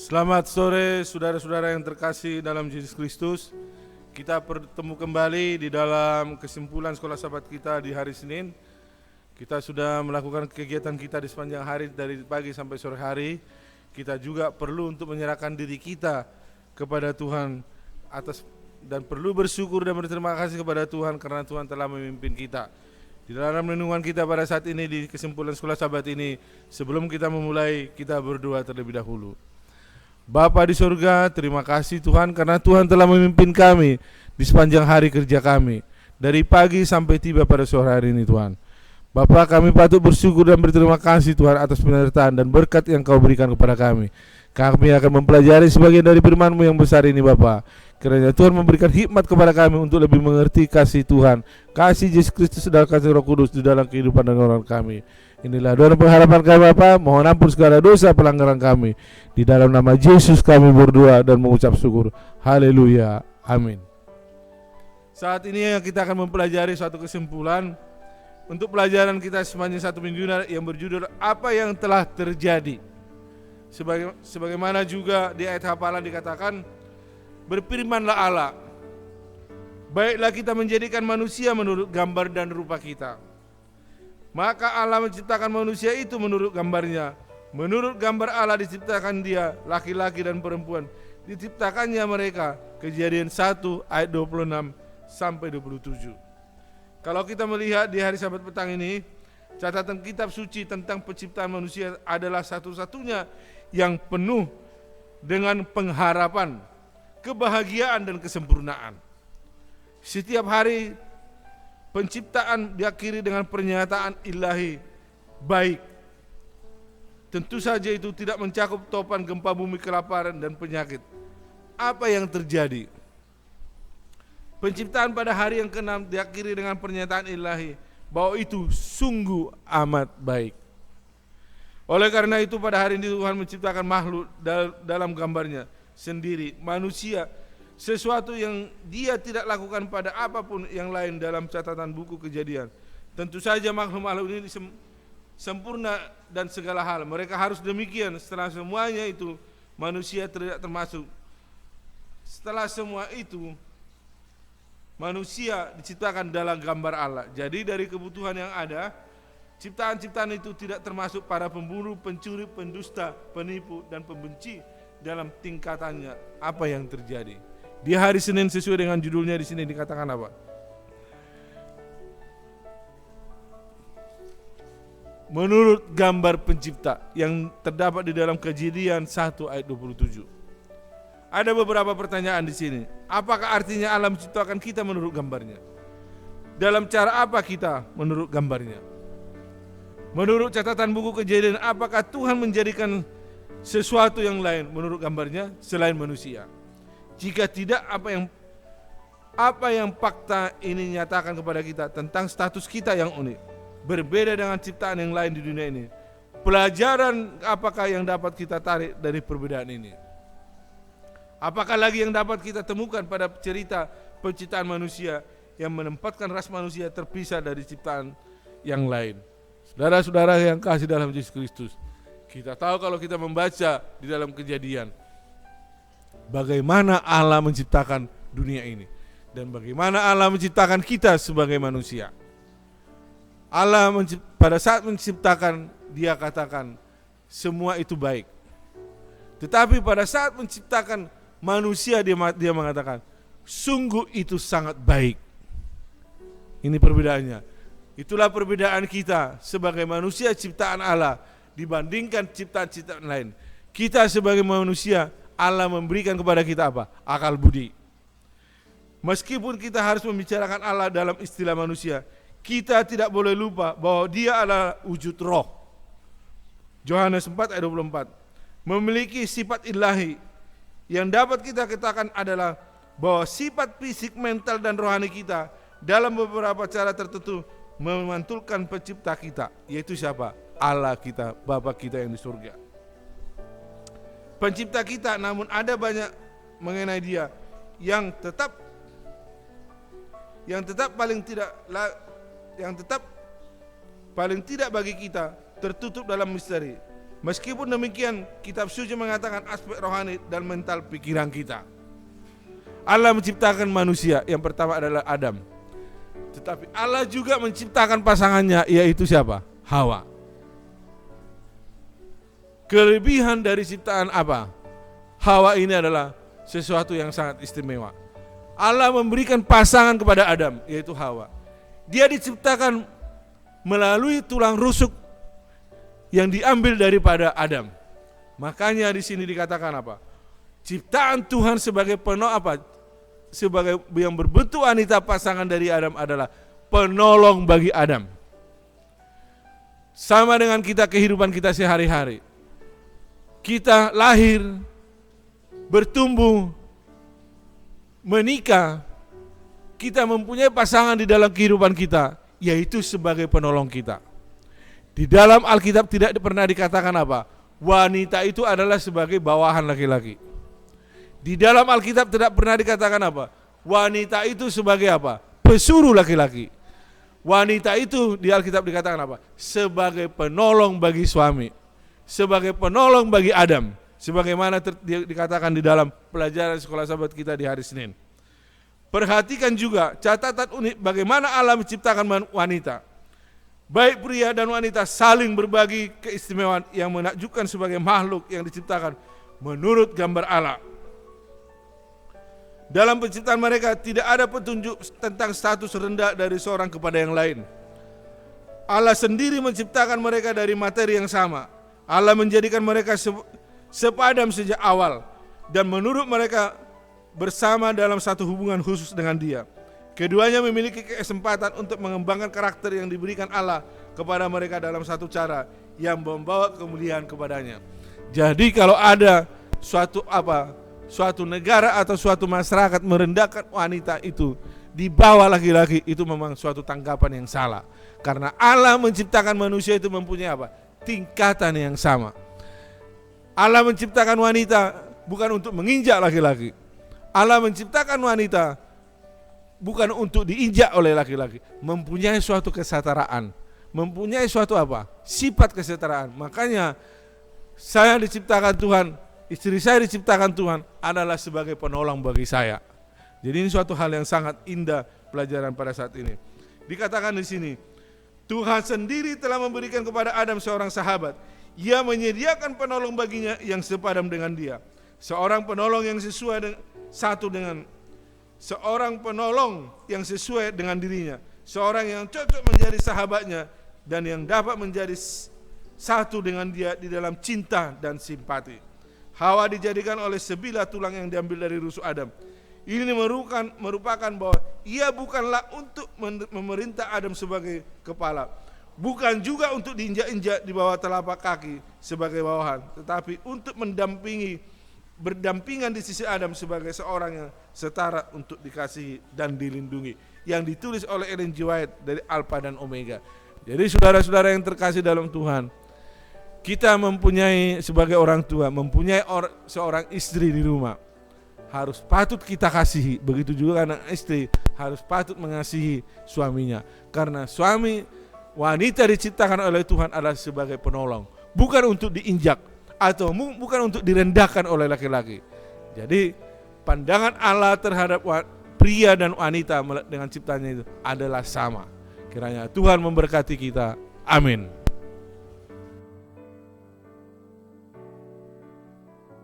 Selamat sore saudara-saudara yang terkasih dalam Yesus Kristus. Kita bertemu kembali di dalam kesimpulan sekolah sahabat kita di hari Senin. Kita sudah melakukan kegiatan kita di sepanjang hari dari pagi sampai sore hari. Kita juga perlu untuk menyerahkan diri kita kepada Tuhan dan perlu bersyukur dan berterima kasih kepada Tuhan karena Tuhan telah memimpin kita. Di dalam renungan kita pada saat ini di kesimpulan sekolah sahabat ini, sebelum kita memulai, kita berdoa terlebih dahulu. Bapa di surga, terima kasih Tuhan karena Tuhan telah memimpin kami di sepanjang hari kerja kami, dari pagi sampai tiba pada sore hari ini Tuhan. Bapa, kami patut bersyukur dan berterima kasih Tuhan atas penyertaan dan berkat yang Kau berikan kepada kami. Kami akan mempelajari sebagian dari firman-Mu yang besar ini Bapa. Kiranya Tuhan memberikan hikmat kepada kami untuk lebih mengerti kasih Tuhan, kasih Yesus Kristus dan kasih Roh Kudus di dalam kehidupan dan orang kami. Inilah doa dan pengharapan kami Bapa, mohon ampun segala dosa pelanggaran kami. Di dalam nama Yesus kami berdoa dan mengucap syukur. Haleluya, amin. Saat ini kita akan mempelajari suatu kesimpulan untuk pelajaran kita sepanjang satu minggu yang berjudul apa yang telah terjadi. Sebagaimana juga di ayat hafalan dikatakan, berfirmanlah Allah, baiklah kita menjadikan manusia menurut gambar dan rupa kita. Maka Allah menciptakan manusia itu menurut gambarnya. Menurut gambar Allah diciptakan dia, laki-laki dan perempuan. Diciptakannya mereka. Kejadian 1 ayat 26 sampai 27. Kalau kita melihat di hari Sabat petang ini, catatan kitab suci tentang penciptaan manusia adalah satu-satunya yang penuh dengan pengharapan, kebahagiaan dan kesempurnaan. Setiap hari penciptaan diakhiri dengan pernyataan ilahi baik. Tentu saja itu tidak mencakup topan gempa bumi, kelaparan dan penyakit. Apa yang terjadi? Penciptaan pada hari yang ke-6 diakhiri dengan pernyataan ilahi bahwa itu sungguh amat baik. Oleh karena itu pada hari ini Tuhan menciptakan makhluk dalam gambarnya sendiri, manusia, sesuatu yang dia tidak lakukan pada apapun yang lain dalam catatan buku Kejadian. Tentu saja makhluk-makhluk ini sempurna dan segala hal. Mereka harus demikian setelah semuanya itu manusia tidak termasuk. Setelah semua itu manusia diciptakan dalam gambar Allah. Jadi dari kebutuhan yang ada, ciptaan-ciptaan itu tidak termasuk para pembunuh, pencuri, pendusta, penipu dan pembenci dalam tingkatannya. Apa yang terjadi? Di hari Senin sesuai dengan judulnya di sini dikatakan apa? Menurut gambar pencipta yang terdapat di dalam Kejadian 1 ayat 27. Ada beberapa pertanyaan di sini. Apakah artinya Allah menciptakan kita menurut gambarnya? Dalam cara apa kita menurut gambarnya? Menurut catatan buku Kejadian, apakah Tuhan menjadikan sesuatu yang lain menurut gambarnya selain manusia? Jika tidak, apa yang fakta ini nyatakan kepada kita tentang status kita yang unik, berbeda dengan ciptaan yang lain di dunia ini? Pelajaran apakah yang dapat kita tarik dari perbedaan ini? Apakah lagi yang dapat kita temukan pada cerita penciptaan manusia yang menempatkan ras manusia terpisah dari ciptaan yang lain? Saudara-saudara yang kasih dalam Yesus Kristus, kita tahu kalau kita membaca di dalam Kejadian, bagaimana Allah menciptakan dunia ini dan bagaimana Allah menciptakan kita sebagai manusia. Allah pada saat menciptakan, dia katakan semua itu baik. Tetapi pada saat menciptakan manusia, dia mengatakan sungguh itu sangat baik. Ini perbedaannya. Itulah perbedaan kita sebagai manusia ciptaan Allah dibandingkan ciptaan-ciptaan lain. Kita sebagai manusia, Allah memberikan kepada kita apa? Akal budi. Meskipun kita harus membicarakan Allah dalam istilah manusia, kita tidak boleh lupa bahwa dia adalah wujud roh. Yohanes 4 ayat 24. Memiliki sifat ilahi. Yang dapat kita katakan adalah bahwa sifat fisik, mental dan rohani kita dalam beberapa cara tertentu memantulkan pencipta kita, yaitu siapa? Allah kita, Bapa kita yang di surga. Pencipta kita, namun ada banyak mengenai dia yang tetap paling tidak bagi kita tertutup dalam misteri. Meskipun demikian, kitab suci mengatakan aspek rohani dan mental pikiran kita. Allah menciptakan manusia, yang pertama adalah Adam. Tetapi Allah juga menciptakan pasangannya, yaitu siapa? Hawa. Kelebihan dari ciptaan apa? Hawa ini adalah sesuatu yang sangat istimewa. Allah memberikan pasangan kepada Adam, yaitu Hawa. Dia diciptakan melalui tulang rusuk yang diambil daripada Adam. Makanya di sini dikatakan apa? Ciptaan Tuhan sebagai sebagai yang berbentuk wanita, pasangan dari Adam adalah penolong bagi Adam. Sama dengan kita, kehidupan kita sehari-hari. Kita lahir, bertumbuh, menikah, kita mempunyai pasangan di dalam kehidupan kita, yaitu sebagai penolong kita. Di dalam Alkitab tidak pernah dikatakan apa? Wanita itu adalah sebagai bawahan laki-laki. Di dalam Alkitab tidak pernah dikatakan apa? Wanita itu sebagai apa? Pesuruh laki-laki. Wanita itu di Alkitab dikatakan apa? Sebagai penolong bagi suami. Sebagai penolong bagi Adam. Sebagaimana dikatakan di dalam pelajaran sekolah sahabat kita di hari Senin. Perhatikan juga catatan unik bagaimana Allah menciptakan wanita. Baik pria dan wanita saling berbagi keistimewaan yang menakjubkan sebagai makhluk yang diciptakan menurut gambar Allah. Dalam penciptaan mereka tidak ada petunjuk tentang status rendah dari seorang kepada yang lain. Allah sendiri menciptakan mereka dari materi yang sama. Allah menjadikan mereka sepadam sejak awal dan menurut mereka bersama dalam satu hubungan khusus dengan Dia. Keduanya memiliki kesempatan untuk mengembangkan karakter yang diberikan Allah kepada mereka dalam satu cara yang membawa kemuliaan kepadanya. Jadi kalau ada suatu negara atau suatu masyarakat merendahkan wanita itu di bawah laki-laki, itu memang suatu tanggapan yang salah. Karena Allah menciptakan manusia itu mempunyai apa? Tingkatan yang sama. Allah menciptakan wanita bukan untuk menginjak laki-laki. Allah menciptakan wanita bukan untuk diinjak oleh laki-laki, mempunyai suatu kesetaraan, mempunyai suatu apa? Sifat kesetaraan. Makanya saya diciptakan Tuhan, istri saya diciptakan Tuhan adalah sebagai penolong bagi saya. Jadi ini suatu hal yang sangat indah pelajaran pada saat ini. Dikatakan di sini, Tuhan sendiri telah memberikan kepada Adam seorang sahabat. Ia menyediakan penolong baginya yang sepadam dengan dia. Seorang penolong yang sesuai dengan dirinya, seorang yang cocok menjadi sahabatnya dan yang dapat menjadi satu dengan dia di dalam cinta dan simpati. Hawa dijadikan oleh sebilah tulang yang diambil dari rusuk Adam. Ini merupakan bahwa ia bukanlah untuk memerintah Adam sebagai kepala, bukan juga untuk diinjak-injak di bawah telapak kaki sebagai bawahan, tetapi untuk berdampingan di sisi Adam sebagai seorang yang setara untuk dikasihi dan dilindungi. Yang ditulis oleh Ellen G. White dari Alpha dan Omega. Jadi saudara-saudara yang terkasih dalam Tuhan, kita mempunyai sebagai orang tua, mempunyai seorang istri di rumah, harus patut kita kasihi. Begitu juga anak istri harus patut mengasihi suaminya. Karena wanita diciptakan oleh Tuhan adalah sebagai penolong, bukan untuk diinjak atau bukan untuk direndahkan oleh laki-laki. Jadi pandangan Allah terhadap pria dan wanita dengan ciptanya itu adalah sama. Kiranya Tuhan memberkati kita. Amin.